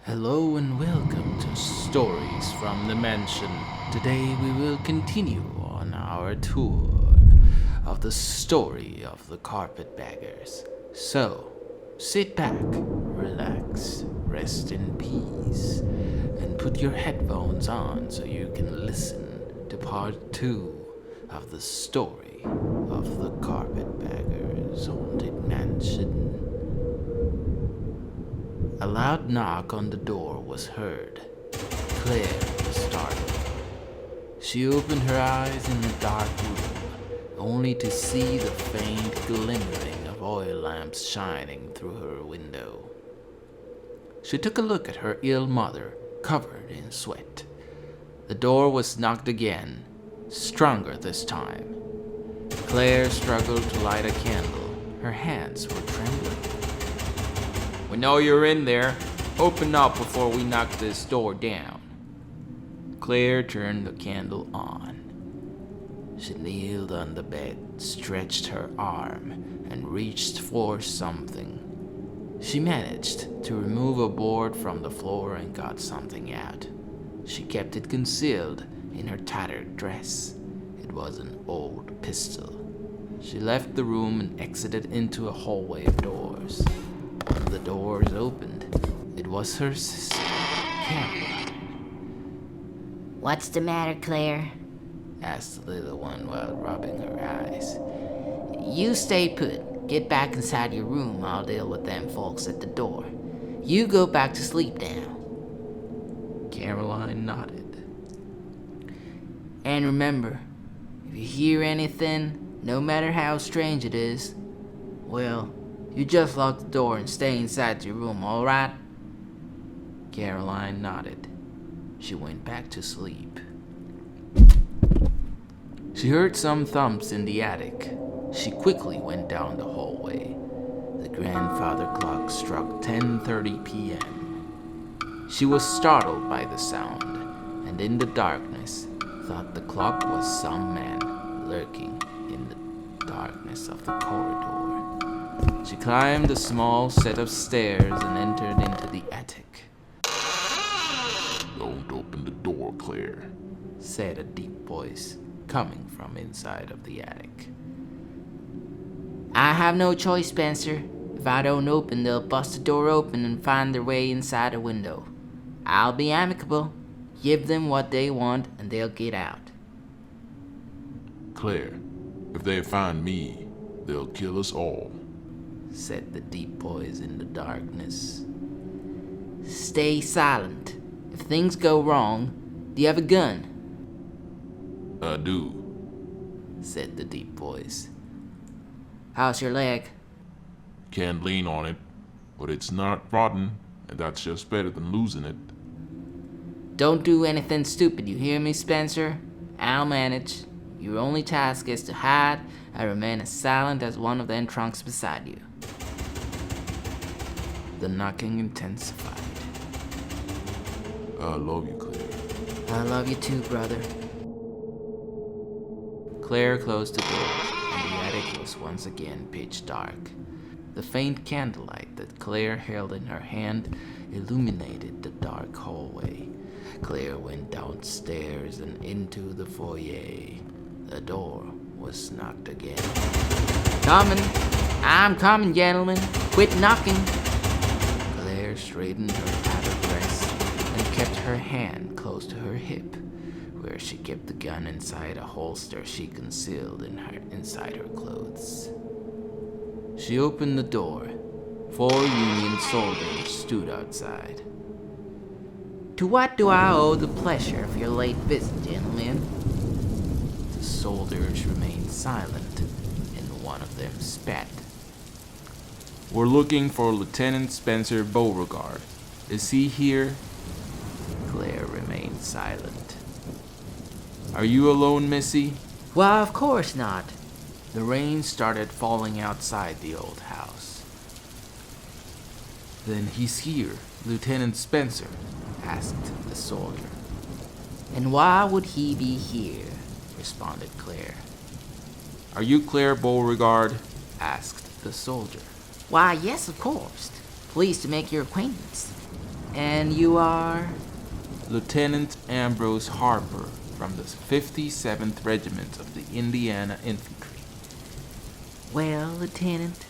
Hello and welcome to Stories from the Mansion. Today we will continue on our tour of the story of the Carpetbaggers. So, sit back, relax, rest in peace, and put your headphones on so you can listen to part 2 of the story of the Carpetbaggers' haunted mansion. A loud knock on the door was heard. Claire was startled. She opened her eyes in the dark room, only to see the faint glimmering of oil lamps shining through her window. She took a look at her ill mother, covered in sweat. The door was knocked again, stronger this time. Claire struggled to light a candle. Her hands were trembling. "We know you're in there. Open up before we knock this door down." Claire turned the candle on. She kneeled on the bed, stretched her arm, and reached for something. She managed to remove a board from the floor and got something out. She kept it concealed in her tattered dress. It was an old pistol. She left the room and exited into a hallway of doors. The doors opened. It was her sister, Caroline. "What's the matter, Claire?" asked the little one while rubbing her eyes. "You stay put. Get back inside your room. I'll deal with them folks at the door. You go back to sleep now." Caroline nodded. "And remember, if you hear anything, no matter how strange it is, well, you just lock the door and stay inside your room, all right?" Caroline nodded. She went back to sleep. She heard some thumps in the attic. She quickly went down the hallway. The grandfather clock struck 10:30 p.m. She was startled by the sound, and in the darkness thought the clock was some man lurking in the darkness of the corridor. She climbed a small set of stairs and entered into the attic. "Don't open the door, Claire," said a deep voice coming from inside of the attic. "I have no choice, Spencer. If I don't open, they'll bust the door open and find their way inside a window. I'll be amicable. Give them what they want and they'll get out." "Claire, if they find me, they'll kill us all," said the deep voice in the darkness. "Stay silent. If things go wrong, do you have a gun?" "I do," said the deep voice. "How's your leg?" "Can't lean on it, but it's not rotten, and that's just better than losing it." Don't do anything stupid, you hear me, Spencer? I'll manage. Your only task is to hide and remain as silent as one of them trunks beside you." The knocking intensified. "I love you, Claire." "I love you too, brother." Claire closed the door, and the attic was once again pitch dark. The faint candlelight that Claire held in her hand illuminated the dark hallway. Claire went downstairs and into the foyer. The door was knocked again. "Coming! I'm coming, gentlemen! Quit knocking!" Claire straightened her tattered dress and kept her hand close to her hip, where she kept the gun inside a holster she concealed inside her clothes. She opened the door. 4 Union soldiers stood outside. "To what do I owe the pleasure of your late visit, gentlemen?" The soldiers remained silent, and one of them spat. "We're looking for Lieutenant Spencer Beauregard. Is he here?" Claire remained silent. "Are you alone, Missy?" "Why, of course not." The rain started falling outside the old house. "Then he's here, Lieutenant Spencer?" asked the soldier. "And why would he be here?" responded Claire. "Are you Claire Beauregard?" asked the soldier. "Why, yes, of course. Pleased to make your acquaintance." And you are? Lieutenant Ambrose Harper from the 57th Regiment of the Indiana Infantry. Well, Lieutenant,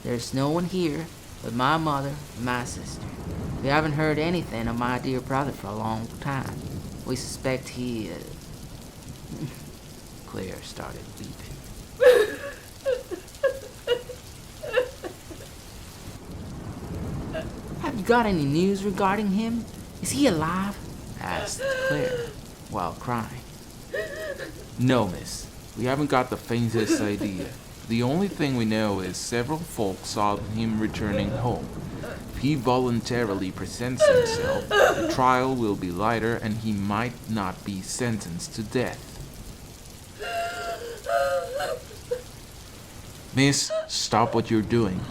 there's no one here but my mother and my sister. We haven't heard anything of my dear brother for a long time. We suspect he, Claire started weeping. Have you got any news regarding him? Is he alive? Asked Claire while crying. No, miss. We haven't got the faintest idea. The only thing we know is several folks saw him returning home. If he voluntarily presents himself, the trial will be lighter and he might not be sentenced to death. Miss, stop what you're doing.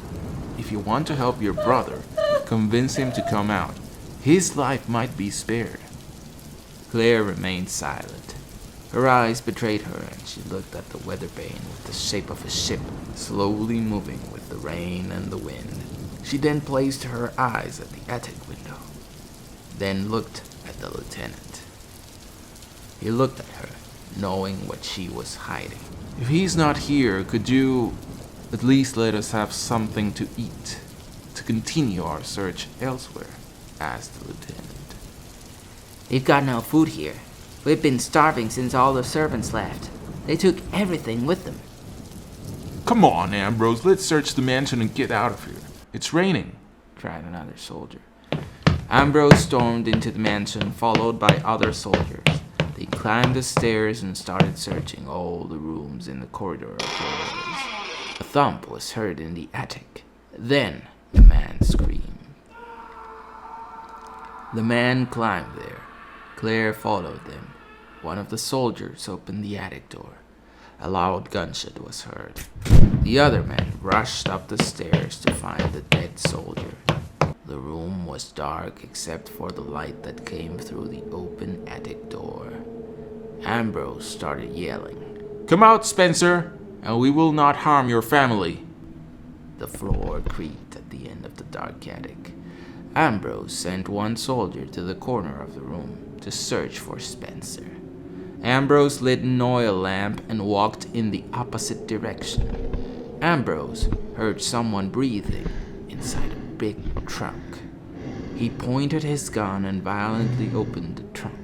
If you want to help your brother, convince him to come out. His life might be spared. Claire remained silent. Her eyes betrayed her, and she looked at the weather vane with the shape of a ship slowly moving with the rain and the wind. She then placed her eyes at the attic window, then looked at the lieutenant. He looked at her, knowing what she was hiding. If he's not here, could you at least let us have something to eat to continue our search elsewhere? Asked the lieutenant. We've got no food here. We've been starving since all the servants left. They took everything with them. Come on, Ambrose, let's search the mansion and get out of here. It's raining, cried another soldier. Ambrose stormed into the mansion, followed by other soldiers. They climbed the stairs and started searching all the rooms in the corridor of doorways. A thump was heard in the attic. Then a man screamed. The man climbed there. Claire followed them. One of the soldiers opened the attic door. A loud gunshot was heard. The other man rushed up the stairs to find the dead soldier. The room was dark except for the light that came through the open attic door. Ambrose started yelling, "Come out, Spencer, and we will not harm your family." The floor creaked at the end of the dark attic. Ambrose sent one soldier to the corner of the room to search for Spencer. Ambrose lit an oil lamp and walked in the opposite direction. Ambrose heard someone breathing inside a big trunk. He pointed his gun and violently opened the trunk.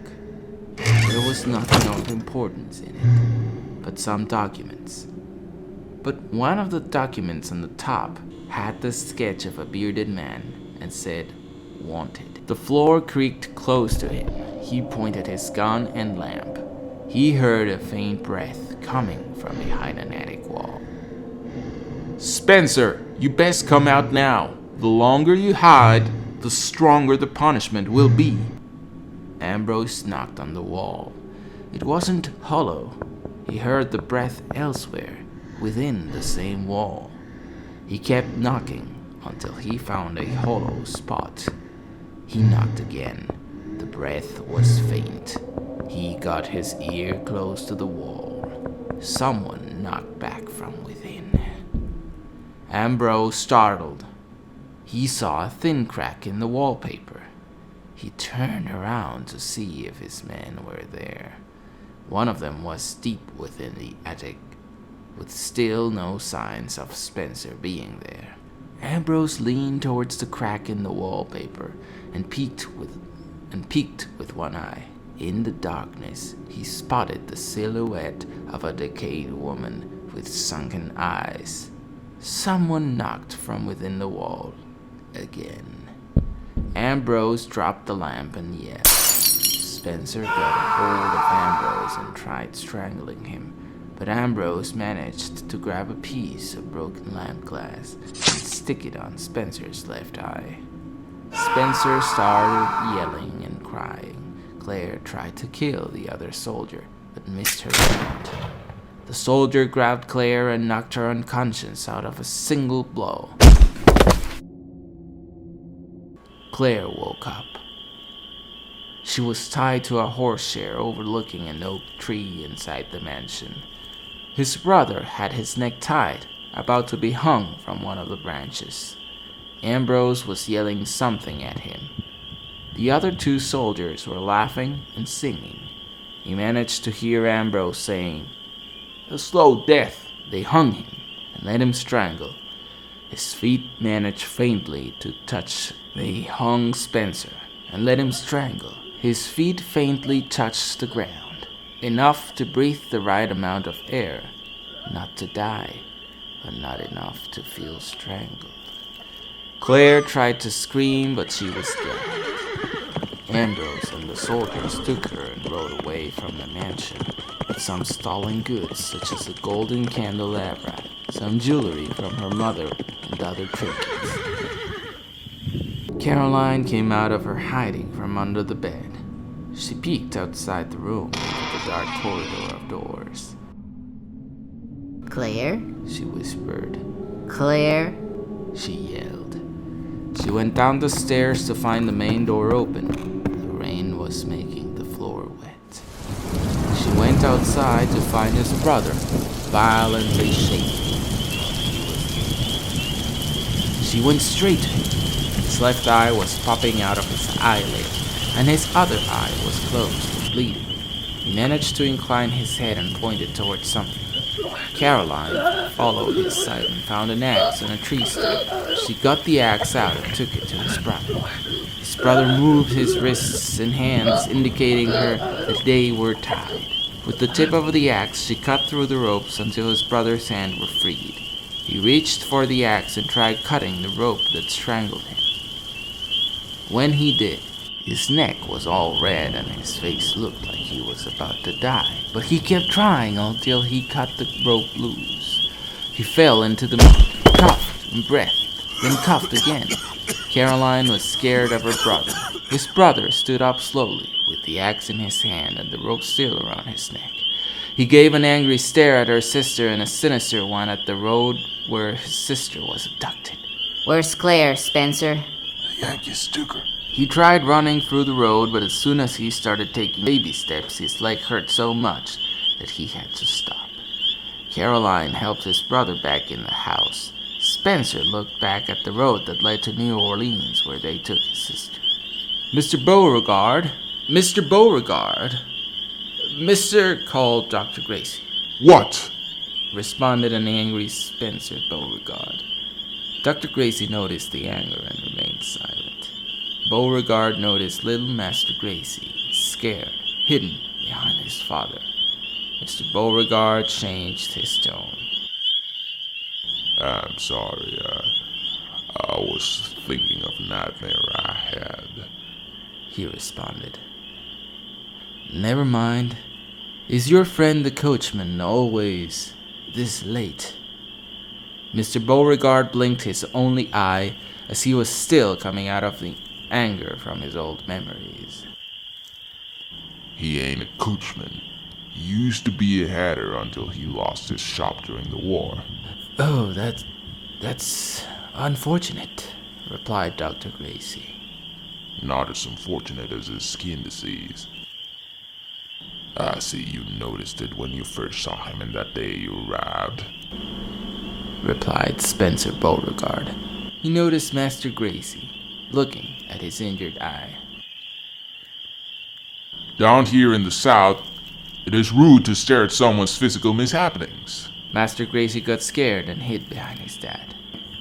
There was nothing of importance in it, but some documents. But one of the documents on the top had the sketch of a bearded man and said, "Wanted." The floor creaked close to him. He pointed his gun and lamp. He heard a faint breath coming from behind an attic wall. "Spencer, you best come out now. The longer you hide, the stronger the punishment will be." Ambrose knocked on the wall. It wasn't hollow. He heard the breath elsewhere, within the same wall. He kept knocking until he found a hollow spot. He knocked again. The breath was faint. He got his ear close to the wall. Someone knocked back from within. Ambrose startled. He saw a thin crack in the wallpaper. He turned around to see if his men were there. One of them was deep within the attic, with still no signs of Spencer being there. Ambrose leaned towards the crack in the wallpaper and peeked with one eye. In the darkness, he spotted the silhouette of a decayed woman with sunken eyes. Someone knocked from within the wall again. Ambrose dropped the lamp and yelled. Spencer got a hold of Ambrose and tried strangling him, but Ambrose managed to grab a piece of broken lamp glass and stick it on Spencer's left eye. Spencer started yelling and crying. Claire tried to kill the other soldier, but missed her shot. The soldier grabbed Claire and knocked her unconscious out of a single blow. Claire woke up. She was tied to a horsechair overlooking an oak tree inside the mansion. His brother had his neck tied, about to be hung from one of the branches. Ambrose was yelling something at him. The other two soldiers were laughing and singing. He managed to hear Ambrose saying, "A slow death." They hung him and let him strangle. His feet managed faintly to touch. They hung Spencer and let him strangle. His feet faintly touched the ground, enough to breathe the right amount of air, not to die, but not enough to feel strangled. Claire tried to scream, but she was dead. Ambrose and the soldiers took her and rode away from the mansion with some stolen goods, such as a golden candelabra, some jewelry from her mother, and other trinkets. Caroline came out of her hiding from under the bed. She peeked outside the room into the dark corridor of doors. Claire? She whispered. Claire? She yelled. She went down the stairs to find the main door open. The rain was making the floor wet. She went outside to find his brother, violently shaking. She went straight to him. His left eye was popping out of his eyelid, and his other eye was closed and bleeding. He managed to incline his head and pointed towards something. Caroline followed his sight and found an axe on a tree stump. She got the axe out and took it to his brother. His brother moved his wrists and hands, indicating her that they were tied. With the tip of the axe, she cut through the ropes until his brother's hands were freed. He reached for the axe and tried cutting the rope that strangled him. When he did, his neck was all red and his face looked like he was about to die, but he kept trying until he cut the rope loose. He fell into the mud, coughed and breathed, then coughed again. Caroline was scared of her brother. His brother stood up slowly, with the axe in his hand and the rope still around his neck. He gave an angry stare at her sister and a sinister one at the road where his sister was abducted. Where's Claire, Spencer? Yankees took her. He tried running through the road, but as soon as he started taking baby steps, his leg hurt so much that he had to stop. Caroline helped his brother back in the house. Spencer looked back at the road that led to New Orleans, where they took his sister. "Mr. Beauregard! Mr. Beauregard! Mr. called Dr. Gracie. What? Responded an angry Spencer Beauregard. Dr. Gracie noticed the anger and remained silent. Beauregard noticed little Master Gracie, scared, hidden behind his father. Mr. Beauregard changed his tone. I'm sorry, I was thinking of a nightmare I had. He responded. Never mind. Is your friend the coachman always this late? Mr. Beauregard blinked his only eye as he was still coming out of the anger from his old memories. He ain't a coachman. He used to be a hatter until he lost his shop during the war. Oh, that's unfortunate, replied Dr. Gracie. Not as unfortunate as his skin disease. I see you noticed it when you first saw him and that day you arrived, replied Spencer Beauregard. He noticed Master Gracie looking at his injured eye. Down here in the South, it is rude to stare at someone's physical mishappenings. Master Gracie got scared and hid behind his dad.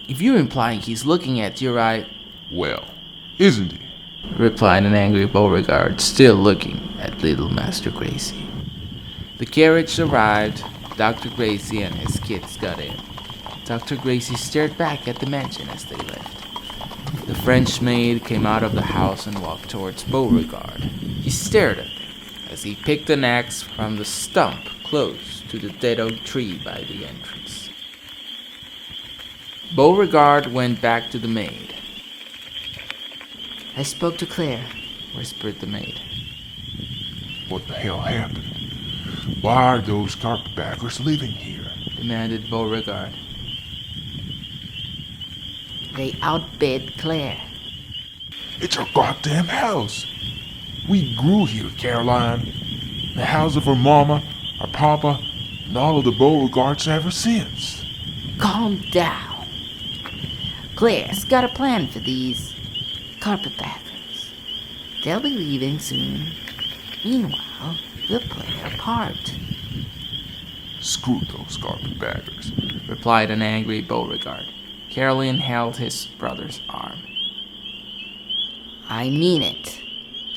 If you're implying he's looking at your eye, Well, isn't he? replied an angry Beauregard, still looking at little Master Gracie. The carriage arrived. Dr. Gracie and his kids got in. Dr. Gracie stared back at the mansion as they left. The French maid came out of the house and walked towards Beauregard. He stared at them as he picked an axe from the stump close to the dead oak tree by the entrance. Beauregard went back to the maid. I spoke to Claire. Whispered the maid. What the hell happened? Why are those carpetbaggers living here? Demanded Beauregard. They outbid Claire. It's our goddamn house. We grew here, Caroline. The house of our mama, our papa, and all of the Beauregards ever since. Calm down. Claire's got a plan for these carpetbaggers. They'll be leaving soon. Meanwhile, we'll play our part. Screw those carpetbaggers. replied an angry Beauregard. Caroline held his brother's arm. I mean it.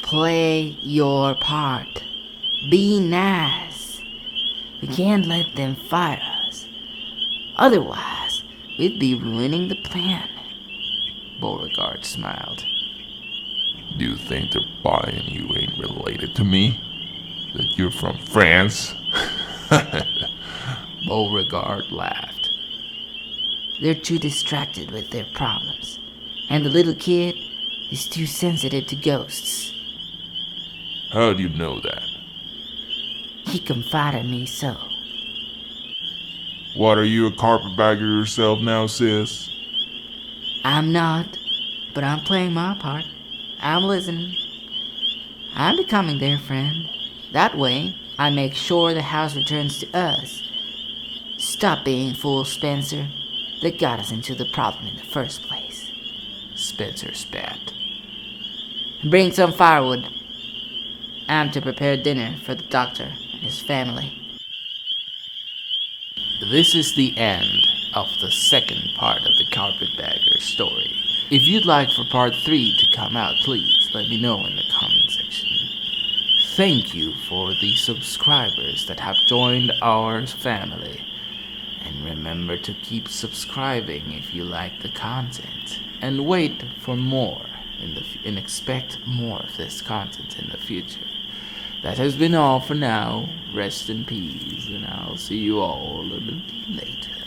Play your part. Be nice. We can't let them fire us. Otherwise, we'd be ruining the plan. Beauregard smiled. Do you think they're buying you ain't related to me? That you're from France? Beauregard laughed. They're too distracted with their problems. And the little kid is too sensitive to ghosts. How do you know that? He confided me so. What, are you a carpetbagger yourself now, sis? I'm not, but I'm playing my part. I'm listening. I'm becoming their friend. That way, I make sure the house returns to us. Stop being fools, Spencer. They got us into the problem in the first place. Spencer spat. Bring some firewood. I'm to prepare dinner for the doctor and his family. This is the end of the second part of the Carpetbaggers story. If you'd like for part 3 to come out, please let me know in the comment section. Thank you for the subscribers that have joined our family. And remember to keep subscribing if you like the content. And wait for more and expect more of this content in the future. That has been all for now. Rest in peace, and I'll see you all a little later.